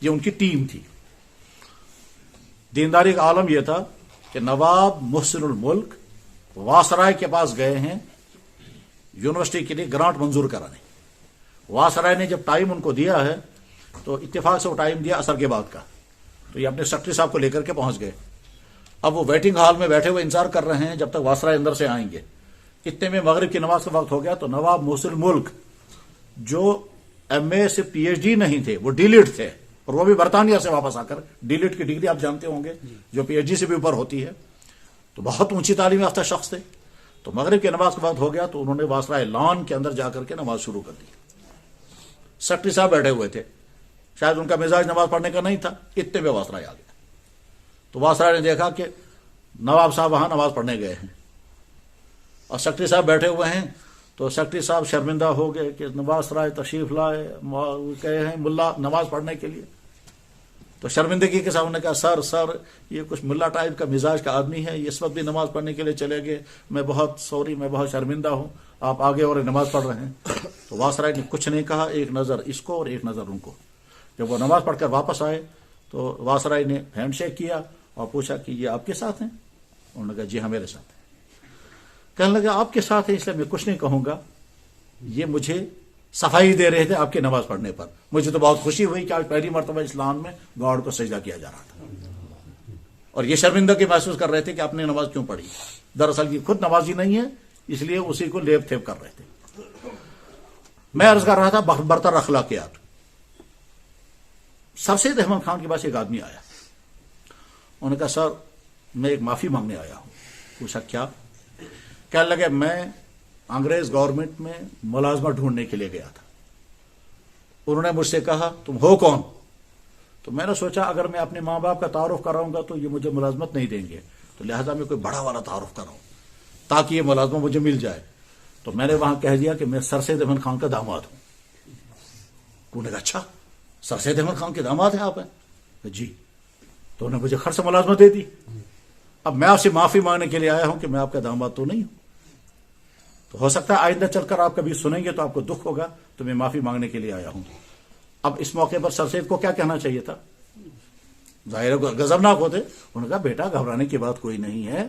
یہ ان کی ٹیم تھی. دینداری کا عالم یہ تھا کہ نواب محسن الملک واسرائے کے پاس گئے ہیں یونیورسٹی کے لیے گرانٹ منظور کرانے. واسرائے نے جب ٹائم ان کو دیا ہے تو اتفاق سے وہ ٹائم دیا عصر کے بعد کا، تو یہ اپنے سیکرٹری صاحب کو لے کر کے پہنچ گئے. اب وہ ویٹنگ ہال میں بیٹھے ہوئے انتظار کر رہے ہیں جب تک واسرائے اندر سے آئیں گے. اتنے میں مغرب کی نماز کا وقت ہو گیا تو نواب محسن ملک جو ایم اے سے پی ایچ ڈی نہیں تھے، وہ ڈی لٹ تھے، اور وہ بھی برطانیہ سے واپس آ کر، ڈی لٹ کی ڈگری آپ جانتے ہوں گے جو پی ایچ ڈی سے بھی اوپر ہوتی ہے، تو بہت اونچی تعلیم یافتہ شخص تھے. تو مغرب کی نماز کا وقت ہو گیا تو انہوں نے واسرائے لان کے اندر جا کر کے نماز شروع کر دی. سیکرٹری صاحب بیٹھے ہوئے تھے، شاید ان کا مزاج نماز پڑھنے کا نہیں تھا، اتنے میں واسرائے آ گیا. تو واسرائے نے دیکھا کہ نواب صاحب وہاں نماز پڑھنے گئے ہیں اور سیکرٹری صاحب بیٹھے ہوئے ہیں. تو سیکرٹری صاحب شرمندہ ہو گئے کہ واسرائے تشریف لائے، کہے ہیں ملا نماز پڑھنے کے لیے. تو شرمندگی کے ساتھ انہوں نے کہا سر یہ کچھ ملا ٹائپ کا مزاج کا آدمی ہے، یہ اس وقت بھی نماز پڑھنے کے لیے چلے گئے، میں بہت سوری، میں بہت شرمندہ ہوں، آپ آگے اور نماز پڑھ رہے ہیں. تو واسرائے نے کچھ نہیں کہا، ایک نظر اس کو اور ایک نظر ان کو. جب وہ نماز پڑھ کر واپس آئے تو واسرائے نے ہینڈ شیک کیا اور پوچھا کہ یہ آپ کے ساتھ ہیں؟ انہوں نے کہا جی ہاں میرے ساتھ ہیں. کہنے لگا آپ کے ساتھ ہیں اس لیے میں کچھ نہیں کہوں گا، یہ مجھے صفائی دے رہے تھے آپ کی نماز پڑھنے پر. مجھے تو بہت خوشی ہوئی کہ آج پہلی مرتبہ اسلام میں گاڈ کو سجدہ کیا جا رہا تھا، اور یہ شرمندگی محسوس کر رہے تھے کہ آپ نے نماز کیوں پڑھی. دراصل یہ خود نمازی نہیں ہے، اس لیے اسی کو لیب تھیب کر رہے تھے. میں عرض کر رہا تھا برتر اخلاقیات. سر سید احمد خان کے پاس ایک آدمی آیا، انہوں نے کہا سر میں ایک معافی مانگنے آیا ہوں. پوچھا کیا؟ کہنے لگے میں انگریز گورنمنٹ میں ملازمت ڈھونڈنے کے لیے گیا تھا، انہوں نے مجھ سے کہا تم ہو کون؟ تو میں نے سوچا اگر میں اپنے ماں باپ کا تعارف کراؤں گا تو یہ مجھے ملازمت نہیں دیں گے، تو لہذا میں کوئی بڑا والا تعارف کراؤں تاکہ یہ ملازمت مجھے مل جائے. تو میں نے وہاں کہہ دیا کہ میں سر سید احمد خان کا داماد ہوں. انہوں نے کہا اچھا سر سید احمد خان کے داماد ہیں آپ ہیں؟ جی. تو انہوں نے مجھے خر سے ملازمت دے دی. اب میں آپ سے معافی مانگنے کے لیے آیا ہوں کہ میں آپ کا داماد تو نہیں ہوں. تو ہو سکتا ہے آئندہ چل کر آپ کبھی سنیں گے تو آپ کو دکھ ہوگا، تو میں معافی مانگنے کے لیے آیا ہوں. اب اس موقع پر سر سید کو کیا کہنا چاہیے تھا؟ ظاہر غضبناک ہوتے. انہوں نے کہا بیٹا گھبرانے کی بات کوئی نہیں ہے،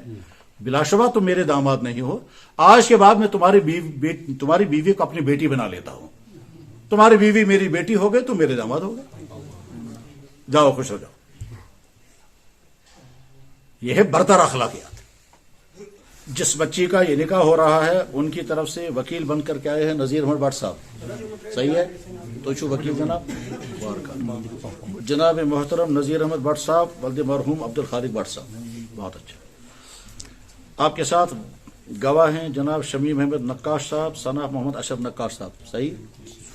بلا شبہ تم میرے داماد نہیں ہو، آج کے بعد میں تمہاری بیوی کو اپنی بیٹی بنا لیتا ہوں، تمہاری بیوی میری بیٹی ہو گئے، تم میرے داماد ہو گئے، جاؤ خوش ہو جاؤ. یہ ہے برتر اخلاقیات. جس بچی کا یہ نکاح ہو رہا ہے ان کی طرف سے وکیل بن کر کے آئے ہیں نذیر احمد بٹ صاحب. صحیح ہے؟ تو شو وکیل جناب محترم نذیر احمد بٹ صاحب ولد مرحوم عبد الخالق بٹ صاحب. بہت اچھا. آپ کے ساتھ گواہ ہیں جناب شمیم احمد نقاش صاحب ثنا محمد اشرف نقاش صاحب. صحیح؟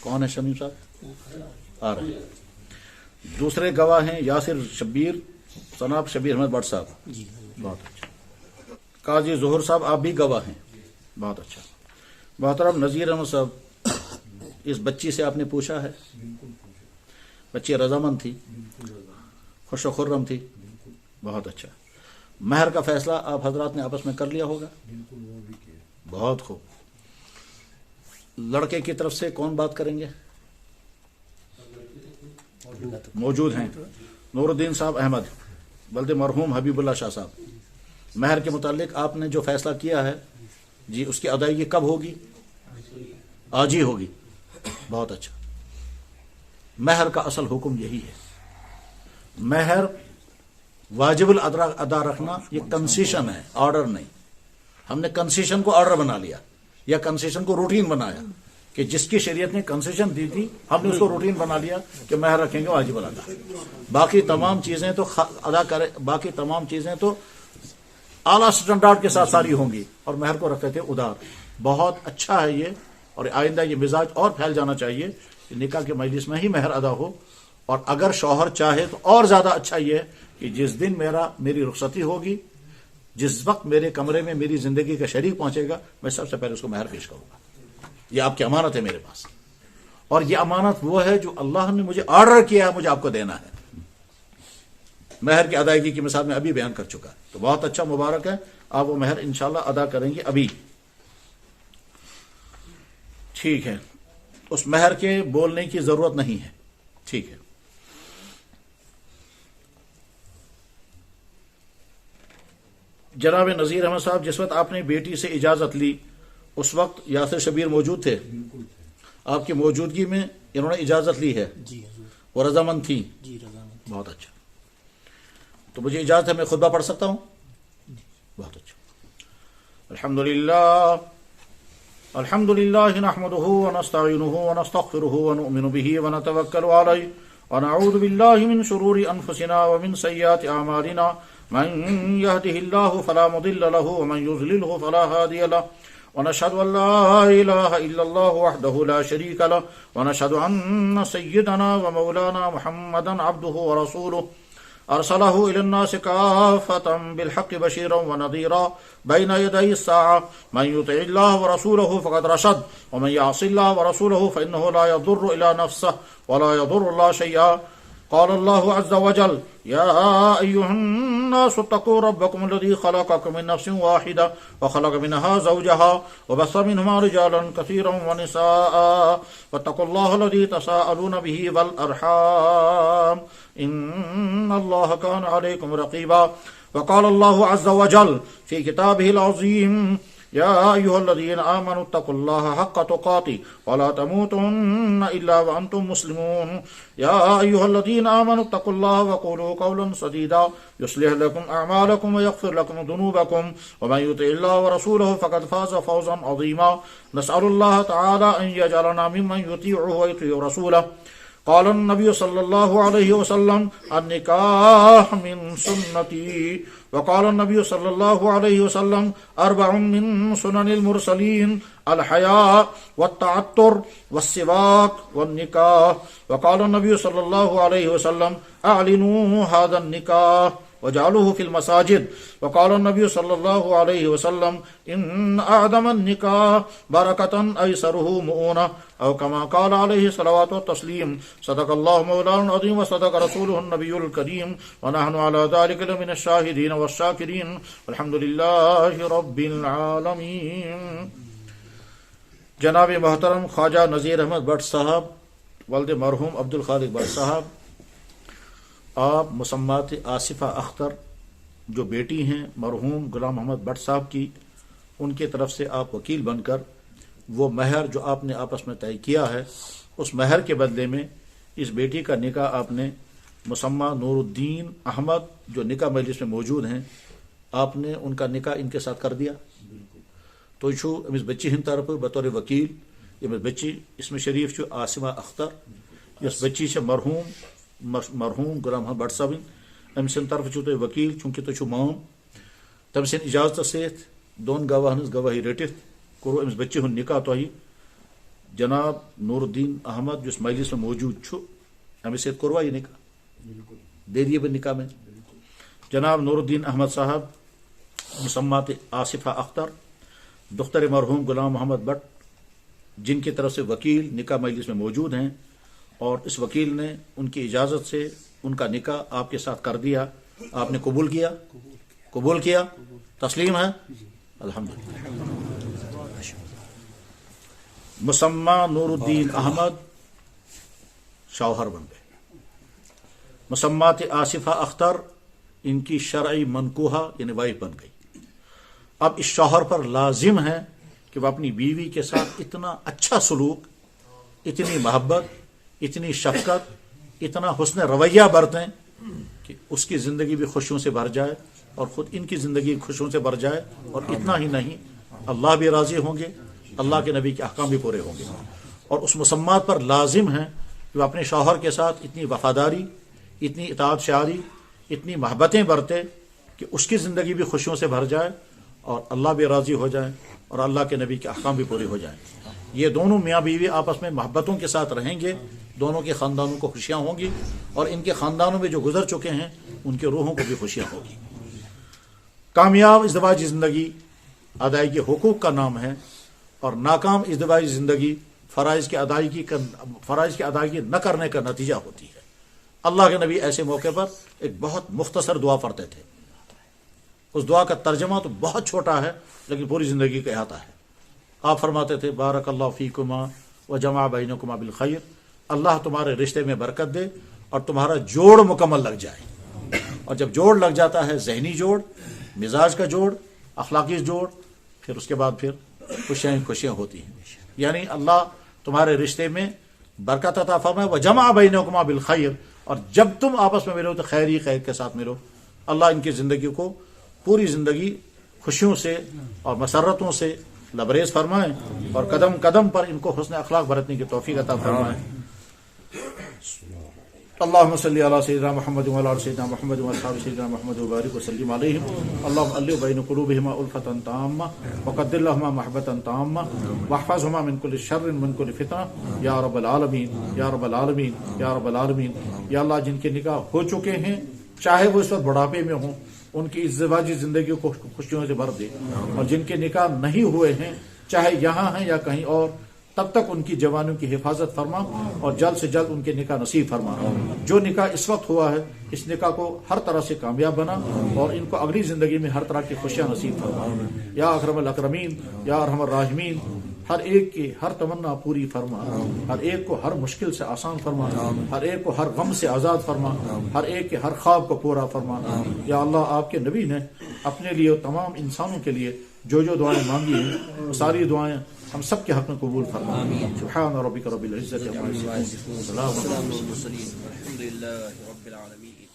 کون ہے شمیم صاحب؟ آ رہے ہیں. دوسرے گواہ ہیں یاسر شبیر جناب شبیر احمد بٹ صاحب. بہت اچھا. قاضی ظہور صاحب آپ بھی گواہ ہیں. بہت اچھا. محترم نذیر احمد صاحب اس بچی سے آپ نے پوچھا ہے؟ بچی رضامند تھی، خوش و خرم تھی. بہت اچھا. مہر کا فیصلہ آپ حضرات نے آپس میں کر لیا ہوگا؟ بہت خوب. لڑکے کی طرف سے کون بات کریں گے؟ موجود ہیں نور الدین صاحب احمد ولد مرحوم حبیب اللہ شاہ صاحب. مہر کے متعلق آپ نے جو فیصلہ کیا ہے جی اس کی ادائیگی کب ہوگی؟ آج ہی ہوگی. بہت اچھا. مہر کا اصل حکم یہی ہے. مہر واجب الادا رکھنا یہ کنسیشن ہے، آرڈر نہیں. ہم نے کنسیشن کو آرڈر بنا لیا یا کنسیشن کو روٹین بنایا کہ جس کی شریعت نے کنسیشن دی تھی ہم نے اس کو روٹین بنا لیا کہ مہر رکھیں گے واجب الادا، باقی تمام چیزیں تو ادا کرے، باقی تمام چیزیں تو اعلیٰ سٹینڈرڈ کے ساتھ ساری ہوں گی، اور مہر کو رکھتے تھے ادار۔ بہت اچھا ہے یہ، اور آئندہ یہ مزاج اور پھیل جانا چاہیے کہ نکاح کے مجلس میں ہی مہر ادا ہو، اور اگر شوہر چاہے تو اور زیادہ اچھا یہ ہے کہ جس دن میری رخصتی ہوگی، جس وقت میرے کمرے میں میری زندگی کا شریک پہنچے گا، میں سب سے پہلے اس کو مہر پیش کروں گا۔ یہ آپ کی امانت ہے میرے پاس، اور یہ امانت وہ ہے جو اللہ نے مجھے آرڈر کیا ہے مجھے آپ کو دینا ہے۔ مہر کی ادائیگی کی مثال میں ابھی بیان کر چکا، تو بہت اچھا، مبارک ہے، آپ وہ مہر انشاءاللہ ادا کریں گے ابھی۔ ٹھیک ہے، اس مہر کے بولنے کی ضرورت نہیں ہے، ٹھیک ہے۔ جناب نذیر احمد صاحب، جس وقت آپ نے بیٹی سے اجازت لی اس وقت یاسر شبیر موجود تھے؟ آپ کی موجودگی میں انہوں نے اجازت لی ہے؟
جی حضور۔
وہ رضامند تھی؟
جی رضامند۔
بہت اچھا، تو مجھے اجازت ہے میں خطبہ پڑھ سکتا ہوں؟ بہت اچھا۔ الحمد لله نحمده ونستعينه ونستغفره ونؤمن به ونتوكل عليه ونعوذ بالله من شرور أنفسنا ومن سيئات أعمالنا من يهده الله فلا مضل له ومن يضلله فلا هادي له ونشهد أن لا إله إلا الله وحده لا شريك له ونشهد أن سيدنا ومولانا محمدا عبده ورسوله أرسله إلى الناس كافة بالحق بشيرا ونذيرا بين يدي الساعة من يطع الله ورسوله فقد رشد ومن يعص الله ورسوله فإنه لا يضر إلا نفسه ولا يضر الله شيئا قال الله عز وجل يا أيها الناس اتقوا ربكم الذي خلقكم من نفس واحدة وخلق منها زوجها وبث منهما رجالا كثيرا ونساء واتقوا الله الذي تساءلون به والأرحام إن الله كان عليكم رقيبا وقال الله عز وجل في كتابه العظيم يا أيها الذين آمنوا اتقوا الله حق تقاته ولا تموتن إلا وأنتم مسلمون يا أيها الذين آمنوا اتقوا الله وقولوا قولا سديدا يصلح لكم أعمالكم ويغفر لكم ذنوبكم ومن يطع الله ورسوله فقد فاز فوزا عظيما نسأل الله تعالى أن يجعلنا ممن يطيعه ويطيع رسوله قال النبي صلى الله عليه وسلم النكاح من سنتي وقال النبي صلى الله عليه وسلم 4 من سنن المرسلين الحياء والتعطر والسواك والنكاح وقال النبي صلى الله عليه وسلم أعلنوا هذا النكاح وجعلوه في المساجد وقال النبي صلى الله عليه وسلم إن أعظم النكاح بركة أيسره مؤونة أو كما قال عليه الصلاة والتسليم صدق الله مولانا العظيم وصدق رسوله النبي الكريم ونحن على ذلك لمن الشاهدين والشاكرين والحمد لله رب العالمين۔ جناب محترم خواجہ نذیر احمد بٹ صاحب والد مرحوم عبد الخالق بٹ صاحب، آپ مسمات آصفہ اختر جو بیٹی ہیں مرحوم غلام محمد بٹ صاحب کی، ان کی طرف سے آپ وکیل بن کر وہ مہر جو آپ نے آپس میں طے کیا ہے، اس مہر کے بدلے میں اس بیٹی کا نکاح آپ نے مسمہ نور الدین احمد جو نکاح مجلس میں موجود ہیں، آپ نے ان کا نکاح ان کے ساتھ کر دیا۔ تو چھو امس بچی ہند طرف بطور وکیل امس بچی اس میں شریف چھو آصفہ اختر، اس بچی سے مرحوم غلام محمد بٹ صاحب ام سن طرف چھو تو وکیل، چونکہ تو چھو مام تم سن اجازت ست دون گواہن گواہی رٹت کرو امس بچی ہند نکاح تہ جناب نور الدین احمد جس مجلس میں موجود چھو امس ست کروا یہ نکاح دے دیے بہ نکاح میں۔ جناب نور الدین احمد صاحب مسمات آصفہ اختر دختر مرحوم غلام محمد بٹ، جن کی طرف سے وکیل نکاح مجلس میں موجود ہیں، اور اس وکیل نے ان کی اجازت سے ان کا نکاح آپ کے ساتھ کر دیا۔ آپ نے قبول کیا؟ قبول کیا؟ تسلیم ہے؟ الحمدللہ۔ مسمہ نور الدین احمد شوہر بن گئے۔ مسمات آصفہ اختر ان کی شرعی منکوحہ یعنی وائف بن گئی۔ اب اس شوہر پر لازم ہے کہ وہ اپنی بیوی کے ساتھ اتنا اچھا سلوک، اتنی محبت، اتنی شفقت، اتنا حسن رویہ برتیں کہ اس کی زندگی بھی خوشیوں سے بھر جائے اور خود ان کی زندگی خوشیوں سے بھر جائے، اور اتنا ہی نہیں اللہ بھی راضی ہوں گے، اللہ کے نبی کے احکام بھی پورے ہوں گے۔ اور اس مسمات پر لازم ہیں کہ وہ اپنے شوہر کے ساتھ اتنی وفاداری، اتنی اطاعت شعاری، اتنی محبتیں برتے کہ اس کی زندگی بھی خوشیوں سے بھر جائے اور اللہ بھی راضی ہو جائے اور اللہ کے نبی کے احکام بھی پورے ہو جائیں۔ یہ دونوں میاں بیوی آپس میں محبتوں کے ساتھ رہیں گے، دونوں کے خاندانوں کو خوشیاں ہوں گی، اور ان کے خاندانوں میں جو گزر چکے ہیں ان کے روحوں کو بھی خوشیاں ہوگی۔ کامیاب ازدواجی زندگی ادائیگی حقوق کا نام ہے، اور ناکام ازدواجی زندگی فرائض کی ادائیگی نہ کرنے کا نتیجہ ہوتی ہے۔ اللہ کے نبی ایسے موقع پر ایک بہت مختصر دعا پڑھتے تھے، اس دعا کا ترجمہ تو بہت چھوٹا ہے لیکن پوری زندگی کا احاطہ ہے۔ آپ فرماتے تھے بارک اللہ فیکما وجمع بینکما بالخیر، اللہ تمہارے رشتے میں برکت دے اور تمہارا جوڑ مکمل لگ جائے۔ اور جب جوڑ لگ جاتا ہے، ذہنی جوڑ، مزاج کا جوڑ، اخلاقی جوڑ، پھر اس کے بعد پھر خوشیاں ہوتی ہیں۔ یعنی اللہ تمہارے رشتے میں برکت عطا فرمائے، وجمع بینکما بالخیر، اور جب تم آپس میں ملو تو خیر ہی خیر کے ساتھ ملو۔ اللہ ان کی زندگی کو پوری زندگی خوشیوں سے اور مسرتوں سے لبریز فرمائے، اور قدم قدم پر ان کو حسن اخلاق برتنے کی توفیق عطا فرمائے۔ اللهم صل على سيدنا محمد وعلى آل سيدنا محمد واصحاب سيدنا محمد وبارك وسلم عليهم، اللهم ألف بين قلوبهما ألفة تامة وقدر لهما محبة تامة واحفظهما من كل شر من كل فتنة یا رب العالمین یا رب العالمین یا رب العالمین۔ یا اللہ جن کے نکاح ہو چکے ہیں، چاہے وہ اس وقت بڑھاپے میں ہوں، ان کی ازدواجی زندگی کو خوشیوں سے بھر دے، اور جن کے نکاح نہیں ہوئے ہیں، چاہے یہاں ہیں یا کہیں اور، تب تک ان کی جوانوں کی حفاظت فرما اور جلد سے جلد ان کے نکاح نصیب فرما۔ جو نکاح اس وقت ہوا ہے اس نکاح کو ہر طرح سے کامیاب بنا اور ان کو اگلی زندگی میں ہر طرح کی خوشیاں نصیب فرما۔ یا اکرم الاکرمین یا ارحم الراحمین، ہر ایک کی ہر تمنا پوری فرما، ہر ایک کو ہر مشکل سے آسان فرما، ہر ایک کو ہر غم سے آزاد فرما، ہر ایک کے ہر خواب کو پورا فرما۔ یا اللہ آپ کے نبی نے اپنے لیے اور تمام انسانوں کے لیے جو دعائیں مانگی ہیں وہ ساری دعائیں ہم سب کے حق میں قبول فرما۔ سبحان ربک رب العزت عما یصفون، سلام علی المرسلین، الحمد للہ رب العالمین۔